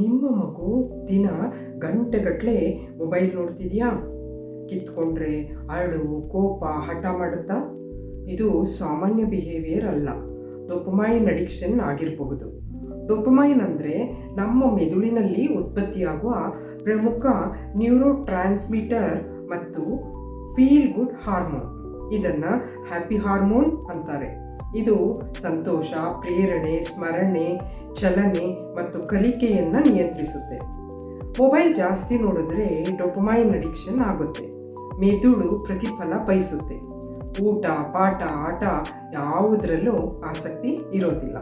ನಿಮ್ಮ ಮಗು ದಿನ ಗಂಟೆಗಟ್ಟಲೆ ಮೊಬೈಲ್ ನೋಡ್ತಿದೆಯಾ? ಕಿತ್ಕೊಂಡ್ರೆ ಅಳು, ಕೋಪ, ಹಠ ಮಾಡುತ್ತಾ? ಇದು ಸಾಮಾನ್ಯ ಬಿಹೇವಿಯರ್ ಅಲ್ಲ, ಡೋಪಮೈನ್ ಅಡಿಕ್ಷನ್ ಆಗಿರಬಹುದು. ಡೋಪಮೈನ್ ಅಂದರೆ ನಮ್ಮ ಮೆದುಳಿನಲ್ಲಿ ಉತ್ಪತ್ತಿಯಾಗುವ ಪ್ರಮುಖ ನ್ಯೂರೋ ಟ್ರಾನ್ಸ್ಮಿಟರ್ ಮತ್ತು ಫೀಲ್ ಗುಡ್ ಹಾರ್ಮೋನ್. ಇದನ್ನು ಹ್ಯಾಪಿ ಹಾರ್ಮೋನ್ ಅಂತಾರೆ. ಇದು ಸಂತೋಷ, ಪ್ರೇರಣೆ, ಸ್ಮರಣೆ, ಚಲನೆ ಮತ್ತು ಕಲಿಕೆಯನ್ನು ನಿಯಂತ್ರಿಸುತ್ತೆ. ಮೊಬೈಲ್ ಜಾಸ್ತಿ ನೋಡಿದ್ರೆ ಡೋಪಮೈನ್ ಅಡಿಕ್ಷನ್ ಆಗುತ್ತೆ. ಮೆದುಳು ಪ್ರತಿಫಲ ಬಯಸುತ್ತೆ. ಊಟ, ಪಾಠ, ಆಟ ಯಾವುದರಲ್ಲೂ ಆಸಕ್ತಿ ಇರೋದಿಲ್ಲ.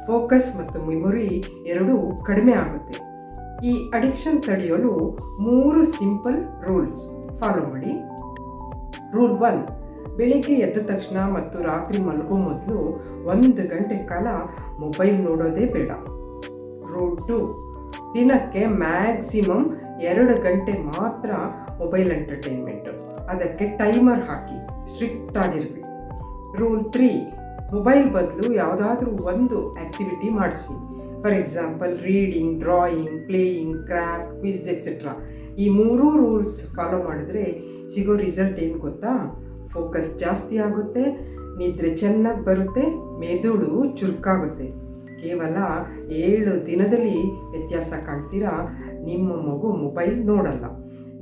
ಫೋಕಸ್ ಮತ್ತು ಮೆಮೊರಿ ಎರಡೂ ಕಡಿಮೆ ಆಗುತ್ತೆ. ಈ ಅಡಿಕ್ಷನ್ ತಡೆಯಲು 3 ಸಿಂಪಲ್ ರೂಲ್ಸ್ ಫಾಲೋ ಮಾಡಿ. ರೂಲ್ 1, ಬೆಳಿಗ್ಗೆ ಎದ್ದ ತಕ್ಷಣ ಮತ್ತು ರಾತ್ರಿ ಮಲಗೋ ಮೊದಲು 1 ಗಂಟೆ ಕಾಲ ಮೊಬೈಲ್ ನೋಡೋದೇ ಬೇಡ. ರೂಲ್ 2, ದಿನಕ್ಕೆ ಮ್ಯಾಕ್ಸಿಮಮ್ 2 ಗಂಟೆ ಮಾತ್ರ ಮೊಬೈಲ್ ಎಂಟರ್ಟೈನ್ಮೆಂಟು. ಅದಕ್ಕೆ ಟೈಮರ್ ಹಾಕಿ, ಸ್ಟ್ರಿಕ್ಟ್ ಆಗಿರಬೇಕು. ರೂಲ್ 3, ಮೊಬೈಲ್ ಬದಲು ಯಾವುದಾದ್ರೂ ಒಂದು ಆ್ಯಕ್ಟಿವಿಟಿ ಮಾಡಿಸಿ. For example reading, drawing, playing, craft, quiz etcetera. ಈ 3 ರೂಲ್ಸ್ ಫಾಲೋ ಮಾಡಿದ್ರೆ ಸಿಗೋ ರಿಸಲ್ಟ್ ಏನು ಗೊತ್ತಾ? ಫೋಕಸ್ ಜಾಸ್ತಿ ಆಗುತ್ತೆ, ನಿದ್ರೆ ಚೆನ್ನಾಗಿ ಬರುತ್ತೆ, ಮೆದುಳು ಚುರುಕಾಗುತ್ತೆ. ಕೇವಲ 7 ದಿನದಲ್ಲಿ ವ್ಯತ್ಯಾಸ ಕಾಣ್ತೀರಾ. ನಿಮ್ಮ ಮಗು ಮೊಬೈಲ್ ನೋಡಲ್ಲ.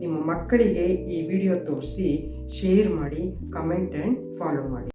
ನಿಮ್ಮ ಮಕ್ಕಳಿಗೆ ಈ ವಿಡಿಯೋ ತೋರಿಸಿ, ಶೇರ್ ಮಾಡಿ, ಕಮೆಂಟ್ ಆ್ಯಂಡ್ ಫಾಲೋ ಮಾಡಿ.